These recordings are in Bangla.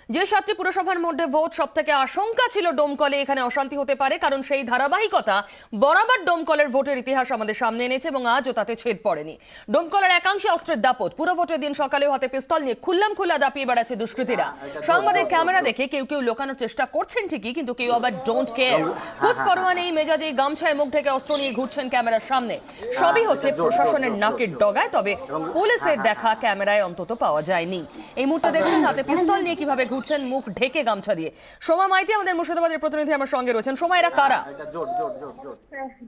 যে 7টি পুরসভার মধ্যে ভোট সবথেকে আশঙ্কা ছিল ডোমকলে এখানে অশান্তি হতে পারে, কারণ সেই ধারাবাহিকতা বরাবর ডোমকলের ভোটের ইতিহাস আমাদের সামনে এনেছে এবং আজও তাতে ছেদ পড়েনি। ডোমকলের একাংশে অস্ত্রের দাপট, পুরো ভোটের দিন সকালেও হাতে পিস্তল নিয়ে খুল্লামখুল্লা দাপিয়ে বেড়াচ্ছে দুষ্কৃতীরা। সংবাদের ক্যামেরা দেখে কেউ কেউ লোকানোর চেষ্টা করছেন ঠিকই, কিন্তু কেউ আবার ডোন্ট কেয়ার। কুচ পরোয়া নেই মেজাজে গামছায় মুখ ঢেকে অস্ত্র নিয়ে ঘুরছেন ক্যামেরার সামনে। সবই হচ্ছে প্রশাসনের নাকের ডগায়, তবে পুলিশের দেখা ক্যামেরায় অন্তত পাওয়া যায়নি। এই মুহূর্তে দেখছেন হাতে পিস্তল নিয়ে কিভাবে ঘুরছেন মুখ ঢেকে গামছা দিয়ে। সোমা মাইতি আমাদের মুর্শিদাবাদের প্রতিনিধি আমার সঙ্গে রয়েছেন। সোমা, এরা কারা?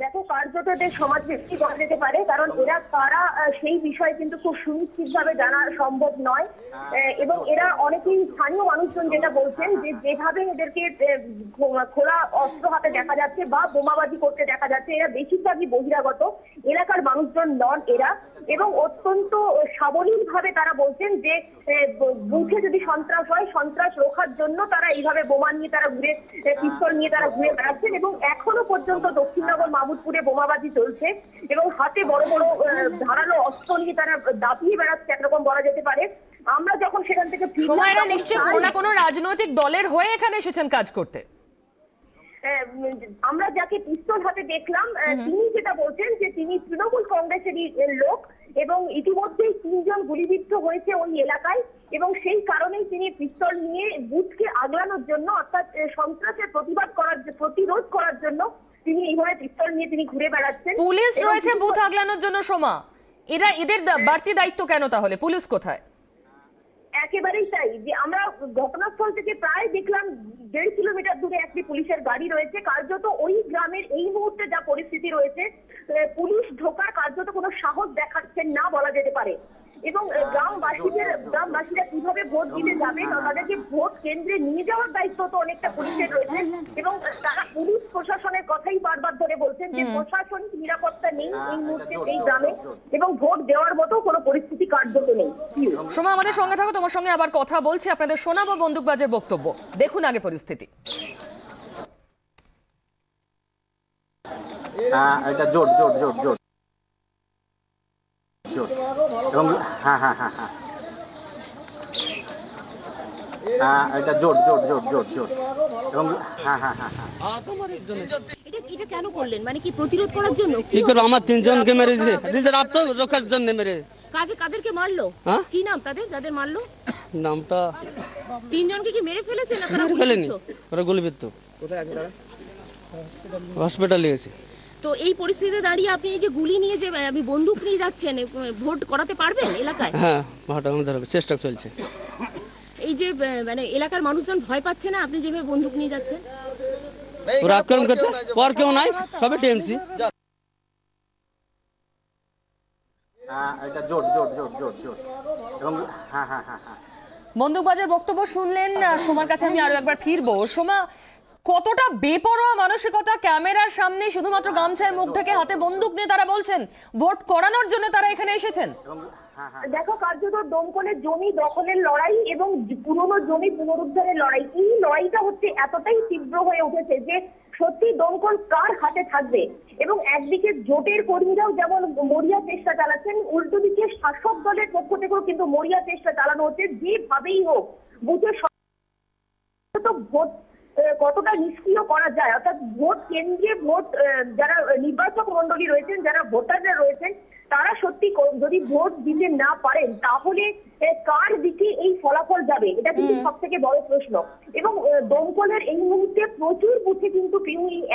দেখো, কার্যত এদের সমাজ ভিত্তিক বলা যেতে পারে, কারণ এরা কারা সেই বিষয়ে কিন্তু খুব সুনিশ্চিত ভাবে জানা সম্ভব নয়। এবং এরা অনেকেই স্থানীয় মানুষজন যেটা বলছেন যে যেভাবে এদেরকে খোলা অস্ত্র হাতে দেখা যাচ্ছে বা বোমাবাজি করতে দেখা যাচ্ছে, এরা বেশিরভাগই বহিরাগত এলাকার মানুষজন নন এরা। এবং অত্যন্ত সাবলীল ভাবে তারা বলছেন যে বুথে যদি সন্ত্রাস হয়, সন্ত্রাস রোখার জন্য তারা এইভাবে বোমা নিয়ে তারা ঘুরে, পিস্তল নিয়ে তারা ঘুরে বেড়াচ্ছেন। এবং এখনো পর্যন্ত দক্ষিণনগর মাহমুদপুরে বোমাবাজি চলছে এবং হাতে বড় বড় ধারালো অস্ত্র নিয়ে তারা দাপিয়ে বেড়াচ্ছে, একরকম বলা যেতে পারে। আমরা যখন সেখান থেকে নিশ্চয়ই কোনো না কোনো রাজনৈতিক দলের হয়ে এখানে এসেছেন কাজ করতে। আমরা যাকে পিস্তল হাতে দেখলাম তিনি যেটা বলছেন যে তিনি তৃণমূল কংগ্রেসেরই লোক এবং ইতিমধ্যেই 3 জন গুলিবিদ্ধ হয়েছে ওই এলাকায়, এবং সেই কারণেই তিনি পিস্তল নিয়ে বুথকে আগলানোর জন্য, অর্থাৎ সন্ত্রাসের প্রতিরোধ করার জন্য তিনি এইভাবে পিস্তল নিয়ে তিনি ঘুরে বেড়াচ্ছেন। পুলিশ রয়েছে বুথ আগলানোর জন্য। সোমা, এদের বাড়তি দায়িত্ব কেন তাহলে? পুলিশ কোথায়? একেবারেই তাই, যে আমরা ঘটনাস্থল থেকে প্রায় দেখলাম 1.5 কিলোমিটার দূরে একটি পুলিশের গাড়ি রয়েছে। কার্যত ওই গ্রামের এই মুহূর্তে যা পরিস্থিতি রয়েছে, পুলিশ ঢোকার কার্যত কোনো সাহস দেখাচ্ছেন না বলা যেতে পারে। এবং গ্রামবাসীরা কিভাবে ভোট দিতে যাবেন, তাদেরকে ভোট কেন্দ্রে নিয়ে যাওয়ার দায়িত্ব তো অনেকটা পুলিশের রয়েছে। এবং তারা পুলিশ প্রশাসনের কথাই বারবার ধরে বলছেন যে প্রশাসনিক নিরাপত্তা নেই এই মুহূর্তে এই গ্রামে, এবং ভোট দেওয়ার মতো কোনো পরিস্থিতি কার্যত নেই। সোমা, আমাদের সঙ্গে থাকো, তোমার সঙ্গে আবার কথা বলছি। আপনাদের শোনাবো বন্দুকবাজের বক্তব্য। দেখুন আগে পরিস্থিতি। এটা জোট জোট জোট জোট জোট এবং এটা জোট জোট জোট জোট জোট এবং এটা কেন করলেন? মানে কি প্রতিরোধ করার জন্য? কি করব? আমার 3 জনকে মেরে দিয়েছে, নিজের আত্মরক্ষার জন্য মেরে। কাদেরকে মারলো? কি নাম তাদের, যাদের মারলো? নামটা 3 জনকে কি মেরে ফেলেছে না ফেলেনি? ওরা গুলিবিদ্ধ। কোথায় আছে তারা? হসপিটালে গেছে। তো এই পরিস্থিতিতে দাঁড়িয়ে আপনি এই যে গুলি নিয়ে যে আপনি বন্দুক নিয়ে যাচ্ছেন, ভোট করাতে পারবেন এলাকায়? হ্যাঁ, ভোট আমাদের হবে, চেষ্টা চলছে। এই যে মানে এলাকার মানুষজন ভয় পাচ্ছে না আপনি যেভাবে বন্দুক নিয়ে যাচ্ছেন? ওরা আক্রমণ করছে, পর কেউ নাই, সবে টিএমসি। এটা জোট জোট জোট জোট জোট এবং বন্দুকবাজের বক্তব্য শুনলেন। সোমার কাছে আমি আরো একবার ফিরবো। সোমা, কতটা বেপরোয়া মানসিকতা! ক্যামেরার সামনে শুধুমাত্র গামছায় মুখ ঢেকে হাতে বন্দুক নিয়ে তারা বলছেন ভোট করানোর জন্য তারা এখানে এসেছেন। দেখো, কার্যত দমকলের জমি দখলের লড়াই এবং পুরনো জমি পুনরুদ্ধারের লড়াই, এই লড়াইটা হচ্ছে এতটাই তীব্র হয়ে উঠেছে যে সত্যি দমকল কার হাতে থাকবে। এবং একদিকে জোটের কর্মীরাও যেমন মরিয়া চেষ্টা চালাচ্ছেন, উল্টো দিকে শাসক দলের পক্ষ থেকেও কিন্তু মরিয়া চেষ্টা চালানো হচ্ছে। যেভাবেই হোক বুথে ভোট কতটা নিষ্ক্রিয় করা যায়, অর্থাৎ ভোট কেন্দ্রে ভোট যারা নির্বাচক মন্ডলী রয়েছেন, যারা ভোটাররা রয়েছেন, তারা সত্যি যদি ভোট দিতে না পারেন তাহলে কার দিকে এই ফলাফল যাবে, এটা কিন্তু সব থেকে বড় প্রশ্ন। এবং দমকলের এই মুহূর্তে প্রচুর বুথে কিন্তু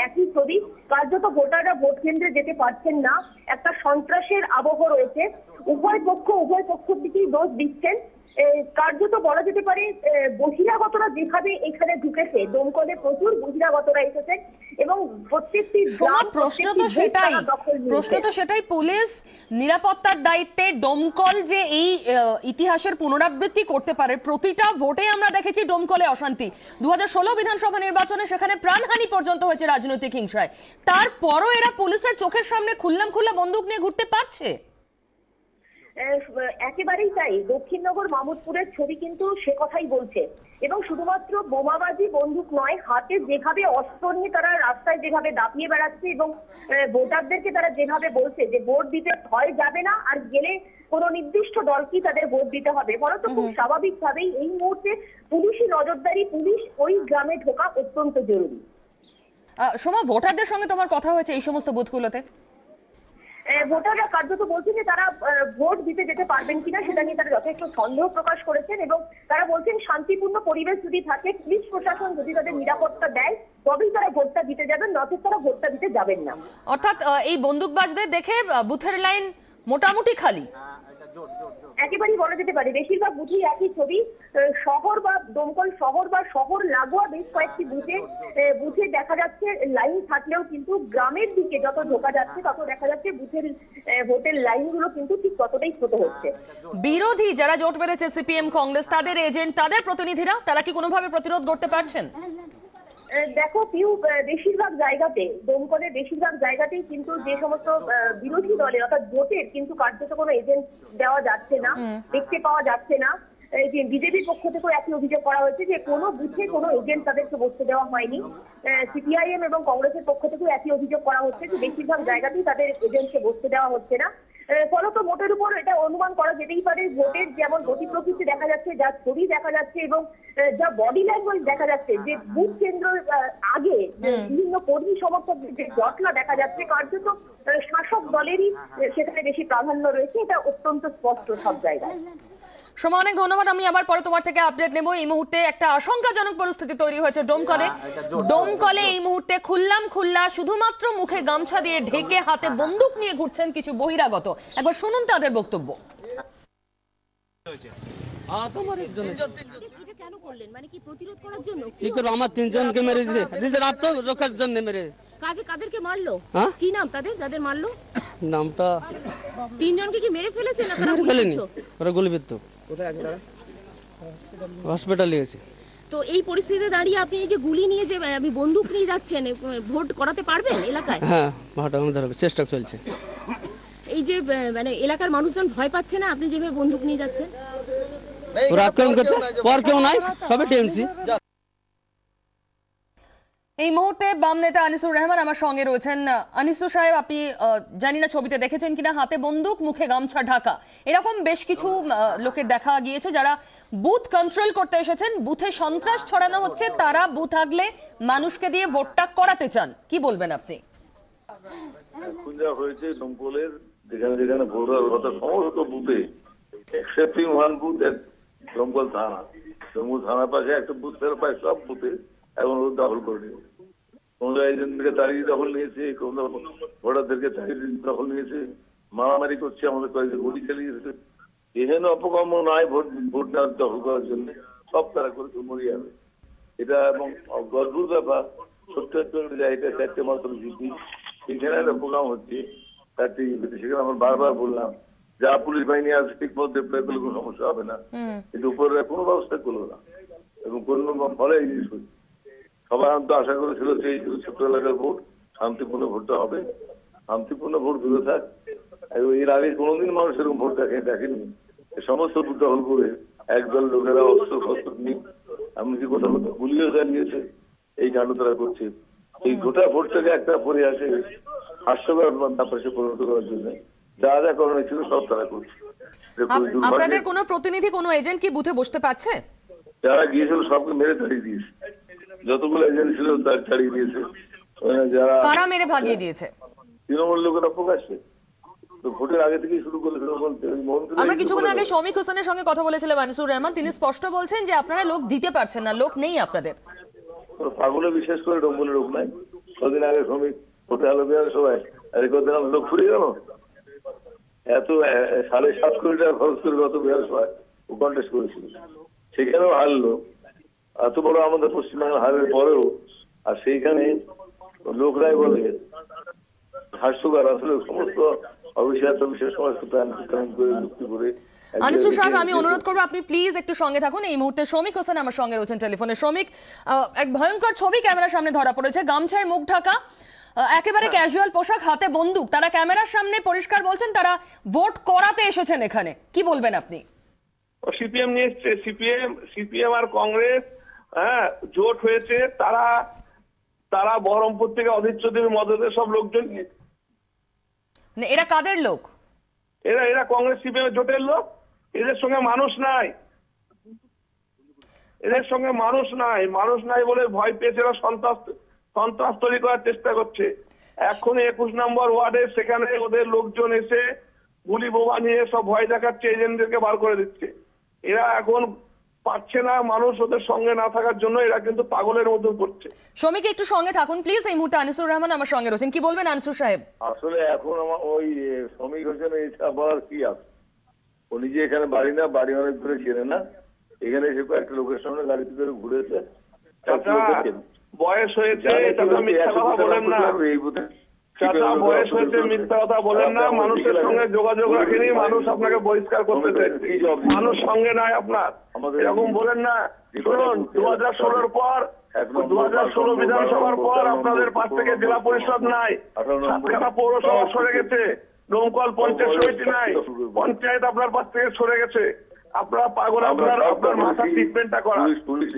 একই ছবি, কার্যত ভোটাররা ভোট কেন্দ্রে যেতে পারছেন না, একটা সন্ত্রাসের আবহ রয়েছে। উভয় পক্ষ থেকেই দোষ দিচ্ছেন। কার্যত বলা যেতে পারে বহিরাগতরা যেভাবে এখানে ঢুকেছে, দমকলে প্রচুর বহিরাগতরা এসেছে এবং প্রত্যেকটি প্রশ্ন তো সেটাই, পুলিশ নিরাপত্তার দায়িত্বে দমকল যে এই ইতিহাসের পুনরাবৃত্তি করতে পারে। প্রতিটা ভোটে আমরা দেখেছি দমকলে অশান্তি। 2016 বিধানসভা নির্বাচনে সেখানে প্রাণহানি পর্যন্ত হয়েছে রাজনৈতিক হিংসায়। তারপরও এরা পুলিশের চোখের সামনে খুল্লাম খুল্লা বন্দুক নিয়ে ঘুরতে পারছে। একেবারেই তাই। দক্ষিণনগর মামুদপুরের ছবি কিন্তু সে কথাই বলছে, এবং শুধুমাত্র বোমাবাজি বন্দুক নয়, হাতে যেভাবে অস্ত্র নিয়ে তারা রাস্তায় যেভাবে দাপিয়ে বেড়াচ্ছে এবং ভোটারদেরকে তারা যেভাবে বলছে যে ভোট দিতে ভয় যাবে না, আর গেলে কোনো নির্দিষ্ট দলকেই তাদের ভোট দিতে হবে, ফলত খুব স্বাভাবিকভাবেই এই মুহূর্তে পুলিশি নজরদারি, পুলিশ ওই গ্রামে ঢোকা অত্যন্ত জরুরি। সোমা, ভোটারদের সঙ্গে তোমার কথা হয়েছে এই সমস্ত বুথগুলোতে? ভোটাররা কার্যত বলছেন যে তারা ভোট দিতে যেতে পারবেন কিনা সেটা নিয়ে তারা যথেষ্ট সন্দেহ প্রকাশ করেছেন, এবং তারা বলছেন শান্তিপূর্ণ পরিবেশ যদি থাকে, পুলিশ প্রশাসন যদি তাদের নিরাপত্তা দেয়, তবেই তারা ভোটটা দিতে যাবেন, নচেত তারা ভোটটা দিতে যাবেন না। অর্থাৎ এই বন্দুকবাজদের দেখে বুথের লাইন মোটামুটি খালি। একেবারেই বলা যেতে পারে বেশিরভাগ বুথেই একই ছবি। শহর বা দমকল শহর বা শহর লাগোয়া বেশ কয়েকটি বুথে দেখা যাচ্ছে লাইন থাকলেও কিন্তু গ্রামের দিকে যত ঢোকা যাচ্ছে তত দেখা যাচ্ছে বুথের ভোটের লাইনগুলো কিন্তু ঠিক ততটাই ছোট হচ্ছে। বিরোধী যারা জোট বেঁধেছে সিপিএম কংগ্রেস, তাদের এজেন্ট, তাদের প্রতিনিধিরা, তারা কি কোনোভাবে প্রতিরোধ করতে পারছেন? দেখো পিউ, বেশিরভাগ জায়গাতে, দমকলের বেশিরভাগ জায়গাতেই কিন্তু যে সমস্ত বিরোধী দলের অর্থাৎ জোটের কিন্তু কার্যত কোনো এজেন্ট দেওয়া যাচ্ছে না, দেখতে পাওয়া যাচ্ছে না। যে বিজেপির পক্ষ থেকেও একই অভিযোগ করা হয়েছে যে কোনো বুথে কোনো এজেন্ট তাদেরকে বসতে দেওয়া হয়নি। সিপিআইএম এবং কংগ্রেসের পক্ষ থেকেও একই অভিযোগ করা হচ্ছে যে বেশিরভাগ জায়গাতেই তাদের এজেন্টকে বসতে দেওয়া হচ্ছে না। ফলত ভোটের উপর এটা অনুমান করা যেতেই পারে, ভোটের যেমন গতি প্রকৃতি দেখা যাচ্ছে, যা ছবি দেখা যাচ্ছে এবং যা বডি ল্যাঙ্গুয়েজ দেখা যাচ্ছে, যে বুথ কেন্দ্র আগে বিভিন্ন কর্মী সমর্থকদের যে জটলা দেখা যাচ্ছে, কার্যত শাসক দলেরই সেখানে বেশি প্রাধান্য রয়েছে, এটা অত্যন্ত স্পষ্ট সব জায়গায়। সোমা, অনেক ধন্যবাদ। আমি আবার পরে তোমার থেকে আপডেট নেব। এই মুহূর্তে একটা আশঙ্কাজনক পরিস্থিতি তৈরি হয়েছে ডোমকলে। এই মুহূর্তে খুল্লা শুধুমাত্র মুখে গামছা দিয়ে ঢেকে হাতে বন্দুক নিয়ে ঘুরছেন কিছু বহিরাগত। একবার শুনুন তাদের বক্তব্য। কেন করলেন? মানে কি প্রতিরোধ করার জন্য? কি করবো, আমার তিনজনকে মেরে দিয়েছে, নিজের আত্মরক্ষার জন্য মেরে। কাদেরকে মারলো? কি নাম তাদের, যাদের মারলো? নামটা তিনজনকে কি মেরে ফেলেছে না তারা ফেলেনি, ওরা গুলিবিদ্ধ। হসপিটালে গেছে। তো এই পরিস্থিতিতে দাঁড়িয়ে আপনি এই যে গুলি নিয়ে যে আপনি বন্দুক নিয়ে যাচ্ছেন, ভোট করাতে পারবেন এলাকায়? হ্যাঁ, ভোট আমাদের হবে, চেষ্টা চলছে। এই যে মানে এলাকার মানুষজন ভয় পাচ্ছে না আপনি যেভাবে বন্দুক নিয়ে যাচ্ছেন? ওরা আক্রমণ করছে, পর কেউ নাই, সবে টিএমসি। এই মুহূর্তে বাম নেতা আনিসুর রহমান আমার সঙ্গে রয়েছেন। আনিসুর সাহেব, আপনি জানি না ছবিতে দেখেছেন কিনা, হাতে বন্দুক, মুখে গামছা ঢাকা, এরকম বেশ কিছু লোকের দেখা গিয়েছে যারা বুথ কন্ট্রোল করতে এসেছেন। বুথে সন্ত্রাস ছড়ানো হচ্ছে, তারা বুথ আগলে মানুষকে দিয়ে ভোটটা করাতে চান। কি বলবেন আপনি? এখন যা হয়েছে দমকলের যেখানে যেখানে ভোট হওয়ার কথা সমস্ত বুথে, এক্সেপ্টিং ওয়ান বুথ দমকল থানা, দমকল থানার পাশে একটা বুথ ফের পায়, সব বুথে এখন দখল করে নিয়েছে। কোন এজেন্টকে তাড়িয়ে দখল নিয়েছে, কোন ভোটারদেরকে তাড়িয়ে দখল নিয়েছে, মারামারি করছে, আমাদের কয়েকজন গুলি চালিয়েছে। এখানে অপকর্ম নয় ভোট নেওয়ার দখল করার জন্য, সব তারা করে মরে যাবে এটা। এবং গর্ভুর ব্যাপার, ৭০ জায়গা 4টে মাত্র জিপি, এখানে একটা প্রোগ্রাম হচ্ছে 4টে জিপিতে। সেখানে আমরা বারবার বললাম যা পুলিশ বাহিনী আছে ঠিক মতো ডিপ্লয় করলে কোনো সমস্যা হবে না, কিন্তু উপরে কোনো ব্যবস্থা করলো না এবং কোনো ফলে এই জিনিস হচ্ছে। সবাই তো আশা করেছিল যে এই ছোট্ট এলাকার ভোট শান্তিপূর্ণ ভোটটা হবে, শান্তিপূর্ণ ভোট দূরে থাক। এর আগে কোনোদিন মানুষ এরকম ভোট দেখেনি। সমস্ত ভোট দখল করে একদল লোকেরা অস্ত্র শস্ত্র নিয়ে এমনকি কোথাও কোথাও গুলিও চালিয়েছে, এই কাণ্ড তারা করছে। এই গোটা ভোটটাকে একটা পরিহাসে হাস্যকর ব্যাপারে পরিণত করার জন্য যা যা করণীয় ছিল সব তারা করছে। আপনাদের কোনো প্রতিনিধি, কোনো এজেন্ট কি বুথে বসতে পারছে? যারা গিয়েছিল সবকে মেরে তাড়িয়ে দিয়েছে, যতগুলো এজেন্ট ছিল তার ছাড়িয়ে দিয়েছে। যারা কারা মেরে ভাগিয়ে দিয়েছে? তৃণমূল লোকেরা প্রকাশ্যে ভোটের আগে থেকেই শুরু করেছিল। আমরা কিছুক্ষণ আগে শমিক হোসেনের সঙ্গে কথা বলেছিলাম আনিসুর রহমান, তিনি স্পষ্ট বলছেন যে আপনারা লোক দিতে পারছেন না, লোক নেই আপনাদের। পাগলে বিশেষ করে ডম্বলের লোক নাই। কদিন আগে শ্রমিক ভোটে আলো দেওয়ার সবাই কদিন লোক ফুরিয়ে গেল। এত 7.5 কোটি টাকা খরচ করে গত বিহার সভায় ও কন্টেস্ট করেছিল, সেখানেও হারলো। এত বড় আমাদের পশ্চিমবাংলার হারের পরেও, আর সেইখানে লোকরাই বলে হাস্যকর। আসলে সমস্ত অবিশ্বাস সমস্ত প্ল্যান করে মুক্তি করে। আনিসুর সাহেব, আমি অনুরোধ করবো আপনি প্লিজ একটু সঙ্গে থাকুন। এই মুহূর্তে শমিক হোসেন আমার সঙ্গে রয়েছেন টেলিফোনে। শমিক, এক ভয়ঙ্কর ছবি ক্যামেরার সামনে ধরা পড়েছে। গামছায় মুখ ঢাকা, একেবারে ক্যাজুয়াল পোশাক, হাতে বন্দুক, তারা ক্যামেরার সামনে পরিষ্কার বলছেন তারা ভোট করাতে এসেছেন এখানে, কি বলবেন আপনি? সিপিএম নিয়ে এসছে, সিপিএম আর কংগ্রেস, হ্যাঁ, জোট হয়েছে। তারা বহরমপুর থেকে অধীর চৌধুরীর মদতে সব লোকজন, এরা কাদের লোক? এরা কংগ্রেস সিপিএম জোটের লোক। এদের সঙ্গে মানুষ নাই, মানুষ নাই বলে ভয় পেয়েছে, এরা সন্ত্রাস তৈরি করার চেষ্টা করছে। এখন 21 নম্বর ওয়ার্ডে সেখানে ওদের লোকজন এসে গুলি বোমা নিয়ে সব ভয় দেখাচ্ছে, এজেন্টদেরকে বার করে দিচ্ছে। এরা এখন পারছে না, মানুষ ওদের সঙ্গে না থাকার জন্য এরা কিন্তু পাগলের মতো করছে। শ্রমিক একটু সঙ্গে থাকুন প্লিজ, এই মুহূর্তে আনিসুর রহমান আমার সঙ্গে রয়েছেন, কি বলবেন আনিসুর সাহেব? আসলে এখন আমার ওই শ্রমিক হোসেন এটা বলার কি আছে, ও নিজে এখানে বাড়ি না, বাড়ি অনেক দূরে চেনে না, এখানে এসে একটা লোকের সামনে গাড়িতে করে ঘুরেছে। বয়স হয়েছে, মিথ্যা কথা বলেন না, বয়স হয়েছে, মিথ্যা কথা বলেন না। মানুষের সঙ্গে যোগাযোগ রাখেনি, মানুষ আপনাকে বহিষ্কার করতে চাইছে, মানুষ সঙ্গে নাই আপনার, এরকম বলেন না। শুনুন, 2016 পর 2016 বিধানসভার পর আপনাদের পাশ থেকে জেলা পরিষদ নাই, সাতখানা পৌরসভা সরে গেছে, ডোমকল পঞ্চায়েত সমিতি নাই, পঞ্চায়েত আপনার পাশ থেকে সরে গেছে। আপনারা পাগল, আপনার মাথা ট্রিটমেন্টটা করা।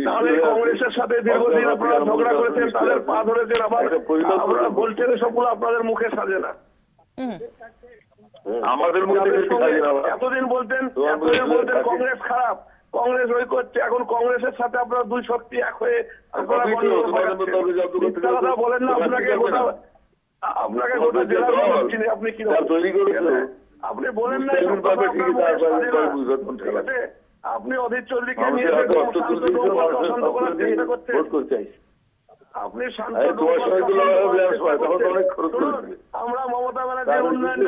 তাহলে কংগ্রেসের সাথে দীর্ঘদিন আপনারা ঝগড়া করেছেন, তাদের পা ধরেছেন, আবার আপনারা বলছেন সবগুলো আপনাদের মুখে সাজে না। আমাদের এতদিন বলতেন কংগ্রেস খারাপ, কংগ্রেস ওই করছে, এখন কংগ্রেসের সাথে আপনারা দুই শক্তি এক হয়ে আপনারা কথা বলেন না। আপনাকে গোটা জেলা আপনি কি আপনি বলেন না, আপনি অধীর চৌধুরীকে নিয়ে শান্ত করার চেষ্টা করছেন। আপনি শান্ত, আমরা মমতা ব্যানার্জির উন্নয়ন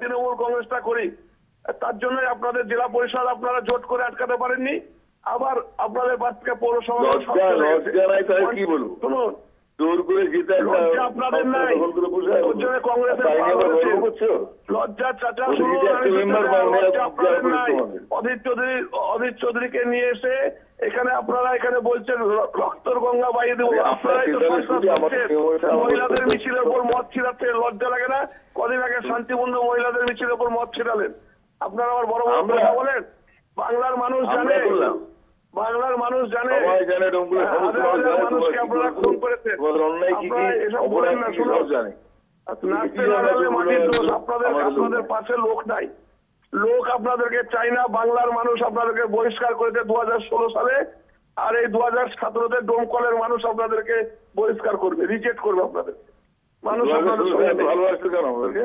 তৃণমূল কংগ্রেসটা করি, তার জন্যই আপনাদের জেলা পরিষদ আপনারা জোট করে আটকাতে পারেননি। আবার আপনাদের পাশ থেকে পৌরসভা কি বলবো, শুনুন, আপনাদের নাই, লজ্জা চাচা, অধীর চৌধুরীকে নিয়ে এসে এখানে আপনারা এখানে বলছেন রক্তর গঙ্গা বাইয়ে দেবো, আপনারাই তো মহিলাদের মিছিলের উপর মদ ছিড়াচ্ছে, লজ্জা লাগে না? কদিন আগে শান্তিপূর্ণ মহিলাদের মিছিলের উপর মদ ছিড়ালেন, আপনারা আবার বড় বড় কথা বলেন। বাংলার মানুষ জানে, বাংলার মানুষ জানে, মানুষকে আপনারা খুন করেছেন, এসব বলেন না। আপনাদের পাশে লোক নাই, লোক আপনাদেরকে চাই না। বাংলার মানুষ আপনাদেরকে বহিষ্কার করেছে 2016 সালে, আর এই 2017-তে ডোমকলের মানুষ আপনাদেরকে বহিষ্কার করবে, রিজেক্ট করবে আপনাদের মানুষ। ভালোবাসতো কেন আমাদেরকে?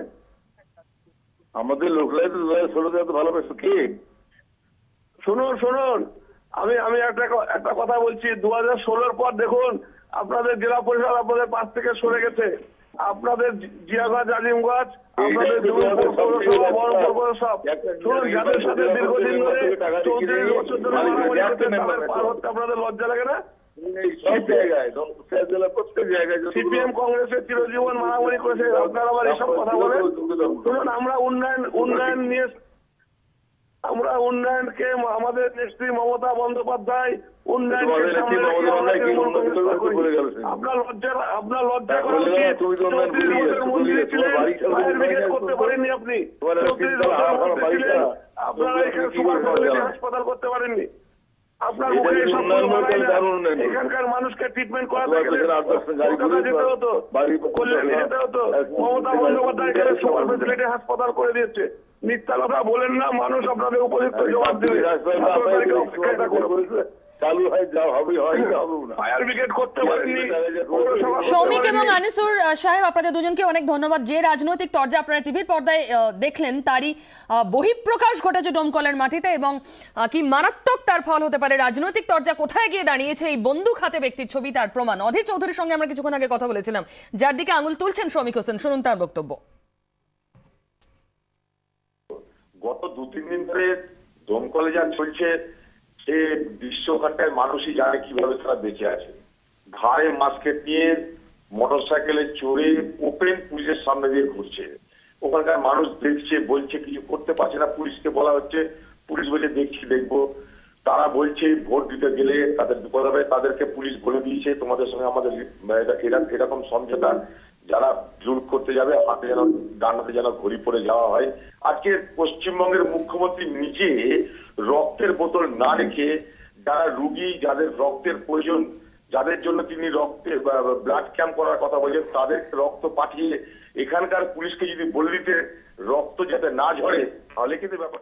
আমাদের লোকলাই তো 2016-তে এত ভালোবাসতো কে? শুনুন, আমি একটা কথা বলছি, 2016-র পর দেখুন আপনাদের জেলা পরিষদ আপনাদের পাশ থেকে সরে গেছে, আপনাদের জিয়াগঞ্জ, আজিমগঞ্জ, আপনাদের শুনুন, যাদের সাথে দীর্ঘদিন ধরে 34 বছর ধরে আপনাদের লজ্জা লাগে না? সিপিএম কংগ্রেসের চিরজীবন মারামারি করেছে, আপনারা আবার এসব কথা বলেন। শুনুন, আমরা উন্নয়ন নিয়ে, আমরা উন্নয়নকে, আমাদের নেত্রী মমতা বন্দ্যোপাধ্যায় উন্নয়নকে আপনার লজ্জা করা উচিত। 34 বছর মন্ত্রী ছিলেন, ফায়ার ব্রিগেড করতে পারেননি আপনি, 34 বছর মন্ত্রী ছিলেন, আপনারা এখানে সুপার স্পেশালিটি হাসপাতাল করতে পারেননি। আপনার মুখে এখানকার মানুষকে ট্রিটমেন্ট করাতে গেলে কলকাতা যেতে হতো, কল্যাণী যেতে হতো। মমতা বন্দ্যোপাধ্যায় এখানে সুপার স্পেশালিটি হাসপাতাল করে দিয়েছে। মিথ্যা কথা বলেন না, মানুষ আপনাদের উপযুক্ত জবাব দেবে। সৌমিক এবং আনিসুর সাহেব, আপনাদের দুজনকে অনেক ধন্যবাদ। যে রাজনৈতিক তরজা আপনারা টিভির পর্দায় দেখলেন, তারই বহিঃপ্রকাশ ঘটেছে ডোমকলের মাটিতে, এবং কি মারাত্মক তার ফল হতে পারে। রাজনৈতিক তরজা কোথায় গিয়ে দাঁড়িয়েছে, এই বন্দুক হাতে ব্যক্তির ছবি তার প্রমাণ। অধীর চৌধুরীর সঙ্গে আমরা কিছুক্ষণ আগে কথা বলেছিলাম, যার দিকে আঙুল তুলছেন শ্রমিক হোসেন, শুনুন তার বক্তব্য। গত 2-3 দিন ধরে দমকলে যা চলছে, সে বিশ্বঘাটায় মানুষই জানে কিভাবে তারা বেঁচে আছে। ঘাড়ে মাস্কেট নিয়ে মোটরসাইকেলে চড়ে ওপেন পুলিশের সামনে দিয়ে ঘুরছে। ওখানকার মানুষ দেখছে, বলছে কিছু করতে পারছে না, পুলিশকে বলা হচ্ছে, পুলিশ বলছে দেখবো। তারা বলছে ভোট দিতে গেলে তাদের বিপদ হবে, তাদেরকে পুলিশ বলে দিয়েছে তোমাদের সঙ্গে আমাদের এরকম সমঝোতা, যারা জোর করতে যাবে হাতে যেন ডান্ডাতে যেন ঘড়ি পড়ে যাওয়া হয়। আজকে পশ্চিমবঙ্গের মুখ্যমন্ত্রী নিজে রক্তের বোতল না রেখে যারা রুগী, যাদের রক্তের প্রয়োজন, যাদের জন্য তিনি ব্লাড ক্যাম্প করার কথা বলছেন, তাদের রক্ত পাঠিয়ে এখানকার পুলিশকে যদি বলে দিতে রক্ত যাতে না ঝরে, তাহলে কিন্তু ব্যাপার